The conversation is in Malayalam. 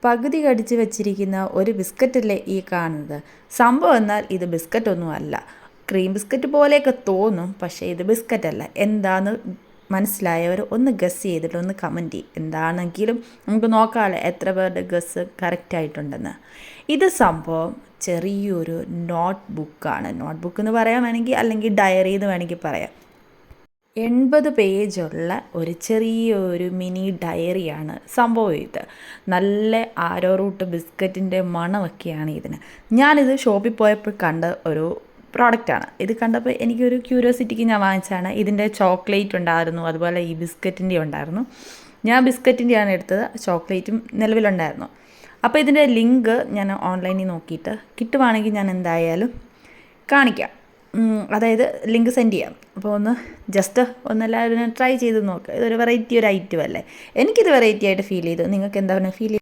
പകുതി കടിച്ച് വെച്ചിരിക്കുന്ന ഒരു ബിസ്ക്കറ്റല്ലേ ഈ കാണുന്നത്. സംഭവം എന്നാൽ ഇത് ബിസ്ക്കറ്റൊന്നും അല്ല. ക്രീം ബിസ്ക്കറ്റ് പോലെയൊക്കെ തോന്നും, പക്ഷേ ഇത് ബിസ്ക്കറ്റല്ല. എന്താണെന്ന് മനസ്സിലായവർ ഒന്ന് ഗസ് ചെയ്തിട്ട് ഒന്ന് കമൻറ്റ് ചെയ്യും. എന്താണെങ്കിലും നമുക്ക് നോക്കാമല്ലോ എത്ര പേരുടെ ഗസ് കറക്റ്റായിട്ടുണ്ടെന്ന്. ഇത് സംഭവം ചെറിയൊരു നോട്ട് ബുക്കാണ്. നോട്ട് ബുക്ക് എന്ന് പറയാൻ വേണമെങ്കിൽ, അല്ലെങ്കിൽ ഡയറി എന്ന് വേണമെങ്കിൽ പറയാം. 80 പേജുള്ള ഒരു ചെറിയൊരു മിനി ഡയറിയാണ് സംഭവം ഇത്. നല്ല ആരോ റൂട്ട് ബിസ്ക്കറ്റിൻ്റെ മണമൊക്കെയാണ് ഇതിന്. ഞാനിത് ഷോപ്പിൽ പോയപ്പോൾ കണ്ട ഒരു പ്രോഡക്റ്റാണ്. ഇത് കണ്ടപ്പോൾ എനിക്കൊരു ക്യൂരിയോസിറ്റിക്ക് ഞാൻ വാങ്ങിച്ചതാണ്. ഇതിൻ്റെ ചോക്ലേറ്റ് ഉണ്ടായിരുന്നു, അതുപോലെ ഈ ബിസ്ക്കറ്റിൻ്റെ ഉണ്ടായിരുന്നു. ഞാൻ ബിസ്ക്കറ്റിൻ്റെയാണ് എടുത്തത്, ചോക്ലേറ്റും നിലവിലുണ്ടായിരുന്നു. അപ്പോൾ ഇതിൻ്റെ ലിങ്ക് ഞാൻ ഓൺലൈനിൽ നോക്കിയിട്ട് കിട്ടുവാണെങ്കിൽ ഞാൻ എന്തായാലും കാണിക്കാം. അതായത് ലിങ്ക് സെൻഡ് ചെയ്യാം. അപ്പോൾ ജസ്റ്റ് ഒന്നെല്ലാവരും ട്രൈ ചെയ്ത് നോക്കുക. ഇതൊരു വെറൈറ്റി ഒരു ഐറ്റം അല്ലേ. എനിക്കിത് വെറൈറ്റി ആയിട്ട് ഫീൽ ചെയ്തു. നിങ്ങൾക്ക് എന്താണ് ഫീൽ ചെയ്തത്?